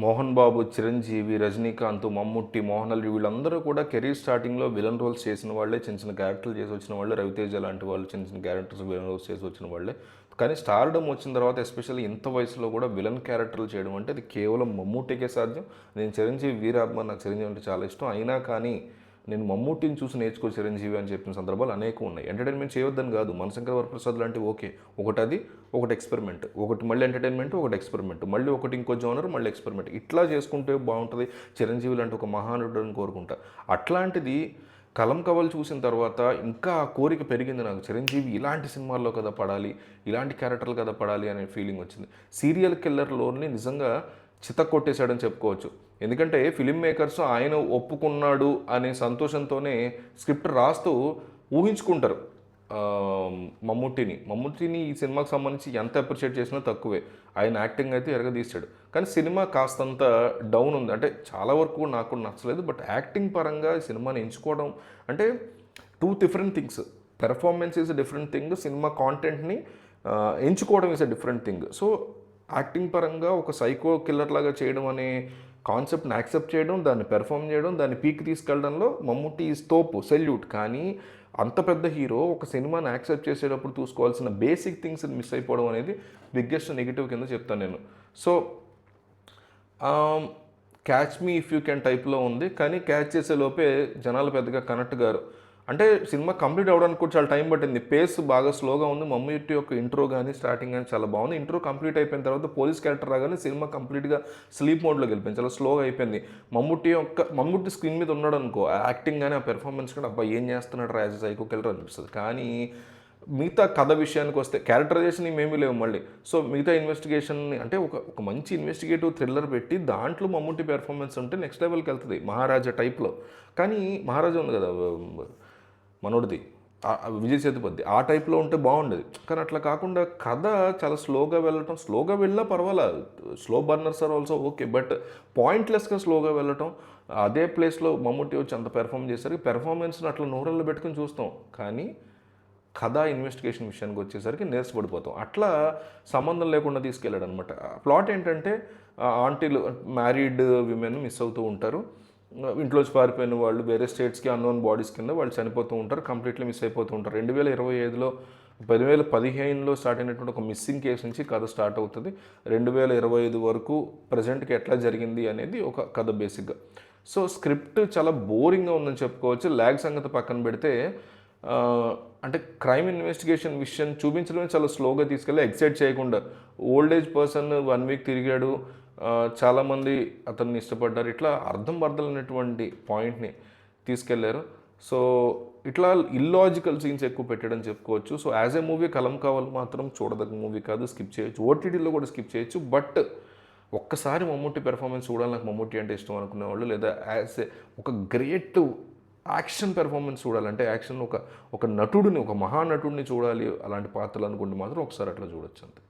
మోహన్ బాబు, చిరంజీవి, రజనీకాంత్, మమ్ముట్టి, మోహన్లాల్ వీళ్ళందరూ కూడా కెరీర్ స్టార్టింగ్లో విలన్ రోల్స్ చేసిన వాళ్ళే, చిన్న చిన్న క్యారెక్టర్లు చేసి వచ్చిన వాళ్ళే. రవితేజ లాంటి వాళ్ళు చిన్న చిన్న క్యారెక్టర్స్ విలన్ రోల్స్ చేసి వచ్చిన వాళ్ళే. కానీ స్టార్డమ్ వచ్చిన తర్వాత ఎస్పెషల్లీ ఇంత వయసులో కూడా విలన్ క్యారెక్టర్లు చేయడం అంటే అది కేవలం మమ్ముట్టికే సాధ్యం. నేను చిరంజీవి వీరాభిమాని, నాకు చిరంజీవి అంటే చాలా ఇష్టం. అయినా కానీ నేను మమ్ముట్టిని చూసి నేర్చుకో చిరంజీవి అని చెప్పిన సందర్భాలు అనేకం ఉన్నాయి. ఎంటర్టైన్మెంట్ చేయొద్దని కాదు, మనశంకర వరప్రసాద్ లాంటివి ఓకే, ఒకటి ఎక్స్పెరిమెంట్, ఒకటి మళ్ళీ ఎంటర్టైన్మెంట్, ఒకటి ఎక్స్పెరిమెంట్, మళ్ళీ ఒకటి ఇంకో జోనర్, మళ్ళీ ఎక్స్పెరిమెంట్, ఇట్లా చేసుకుంటే బాగుంటుంది చిరంజీవి లాంటి ఒక మహానుడుని కోరుకుంటా. అట్లాంటిది కలం కవలు చూసిన తర్వాత ఇంకా ఆ కోరిక పెరిగింది నాకు, చిరంజీవి ఇలాంటి సినిమాల్లో కదా పడాలి, ఇలాంటి క్యారెక్టర్లు కదా పడాలి అనే ఫీలింగ్ వచ్చింది. సీరియల్ కిల్లర్లోని నిజంగా చిత కొట్టేశాడని చెప్పుకోవచ్చు. ఎందుకంటే ఫిలిం మేకర్స్ ఆయన ఒప్పుకున్నాడు అనే సంతోషంతోనే స్క్రిప్ట్ రాస్తూ ఊహించుకుంటారు మమ్ముట్టిని ఈ సినిమాకి సంబంధించి ఎంత అప్రిషియేట్ చేసినా తక్కువే. ఆయన యాక్టింగ్ అయితే ఎరగదీశాడు. కానీ సినిమా కాస్తంత డౌన్ ఉంది, అంటే చాలా వరకు నాకు నచ్చలేదు. బట్ యాక్టింగ్ పరంగా ఈ సినిమాని ఎంచుకోవడం అంటే two different things. Performance is a different thing, cinema కాంటెంట్ని ఎంచుకోవడం is a different thing. So acting పరంగా ఒక సైకో కిల్లర్ లాగా చేయడం అనే కాన్సెప్ట్ని యాక్సెప్ట్ చేయడం, దాన్ని పెర్ఫామ్ చేయడం, దాన్ని పీక్ తీసుకెళ్ళడంలో మమ్ముట్టి ఈజ్ తోపు, సెల్యూట్. కానీ అంత పెద్ద హీరో ఒక సినిమాని యాక్సెప్ట్ చేసేటప్పుడు చూసుకోవాల్సిన బేసిక్ థింగ్స్ మిస్ అయిపోవడం అనేది బిగ్గెస్ట్ నెగిటివ్ కింద చెప్తాను నేను. So catch me if you can టైప్లో ఉంది, కానీ క్యాచ్ చేసే లోపే జనాలు పెద్దగా కనెక్ట్ గారు. అంటే సినిమా కంప్లీట్ అవ్వడానికి కూడా చాలా టైం పట్టింది, పేస్ బాగా స్లోగా ఉంది. మమ్ముట్టి యొక్క ఇంట్రో కానీ స్టార్టింగ్ కానీ చాలా బాగుంది. ఇంట్రో కంప్లీట్ అయిపోయిన తర్వాత పోలీస్ క్యారెక్టర్ రాగానే సినిమా కంప్లీట్గా స్లీప్ మోడ్లోకి వెళ్ళిపోయింది, చాలా స్లోగా అయిపోయింది. మమ్ముట్టి స్క్రీన్ మీద ఉన్నాడు అనుకో, యాక్టింగ్ కానీ ఆ పెర్ఫార్మెన్స్ కానీ అబ్బా ఏం చేస్తున్నాడు యాజ్ సైకో కిల్లర్ అనిపిస్తుంది. కానీ మిగతా కథ విషయానికి వస్తే క్యారెక్టరైజేషన్ ఏమీ లేవు మళ్ళీ. సో మిగతా ఇన్వెస్టిగేషన్ని అంటే ఒక మంచి ఇన్వెస్టిగేటివ్ థ్రిల్లర్ పెట్టి దాంట్లో మమ్ముట్టి పెర్ఫార్మెన్స్ ఉంటే నెక్స్ట్ లెవెల్కి వెళ్తుంది మహారాజా టైప్లో. కానీ మహారాజా ఉంది కదా మనోడిది, విజయ్ సేతుపతి, ఆ టైప్లో ఉంటే బాగుండేది. కానీ అట్లా కాకుండా కథ చాలా స్లోగా వెళ్ళటం, స్లోగా వెళ్ళినా పర్వాలేదు, slow burners are also okay, but పాయింట్లెస్గా స్లోగా వెళ్ళటం. అదే ప్లేస్లో మమ్ముట్టి వచ్చి అంత పెర్ఫామ్ చేసరికి పెర్ఫార్మెన్స్ని అట్లా నోరల్లో పెట్టుకుని చూస్తాం, కానీ కథ ఇన్వెస్టిగేషన్ విషయానికి వచ్చేసరికి నీరసపడిపోతాం. అట్లా సంబంధం లేకుండా తీసుకెళ్ళాడు అనమాట. ప్లాట్ ఏంటంటే ఆంటీలు, మ్యారీడ్ విమెన్ మిస్ అవుతూ ఉంటారు, ఇంట్లోంచి పారిపోయిన వాళ్ళు వేరే స్టేట్స్కి అన్నోన్ బాడీస్ కింద వాళ్ళు చనిపోతూ ఉంటారు, కంప్లీట్లీ మిస్ అయిపోతూ ఉంటారు. 2025లో 2015లో స్టార్ట్ అయినటువంటి ఒక మిస్సింగ్ కేసు నుంచి కథ స్టార్ట్ అవుతుంది. 2025 వరకు ప్రజెంట్కి ఎట్లా జరిగింది అనేది ఒక కథ బేసిక్గా. సో స్క్రిప్ట్ చాలా బోరింగ్గా ఉందని చెప్పుకోవచ్చు. ల్యాగ్ సంగతి పక్కన పెడితే అంటే క్రైమ్ ఇన్వెస్టిగేషన్ విషయం చూపించడమే చాలా స్లోగా తీసుకెళ్ళి ఎక్సైట్ చేయకుండా, ఓల్డ్ ఏజ్ పర్సన్ 1 వీక్ తిరిగాడు, చాలామంది అతన్ని ఇష్టపడ్డారు, ఇట్లా అర్థం అనేటువంటి పాయింట్ని తీసుకెళ్లారు. సో ఇట్లా ఇల్లాజికల్ సీన్స్ ఎక్కువ పెట్టడం చెప్పుకోవచ్చు. సో యాజ్ ఏ మూవీ కలం కావాలి మాత్రం చూడదగ్గ మూవీ కాదు, స్కిప్ చేయొచ్చు, ఓటీటీలో కూడా స్కిప్ చేయొచ్చు. బట్ ఒక్కసారి మమ్ముట్టి పెర్ఫార్మెన్స్ చూడాలి, నాకు మమ్ముట్టి అంటే ఇష్టం అనుకునేవాళ్ళు, లేదా యాజ్ ఏ ఒక గ్రేట్ యాక్షన్ పెర్ఫార్మెన్స్ చూడాలంటే యాక్షన్ ఒక నటుడిని, ఒక మహానటుడిని చూడాలి అలాంటి పాత్రలు అనుకుంటే మాత్రం ఒకసారి అట్లా చూడొచ్చు అంతే.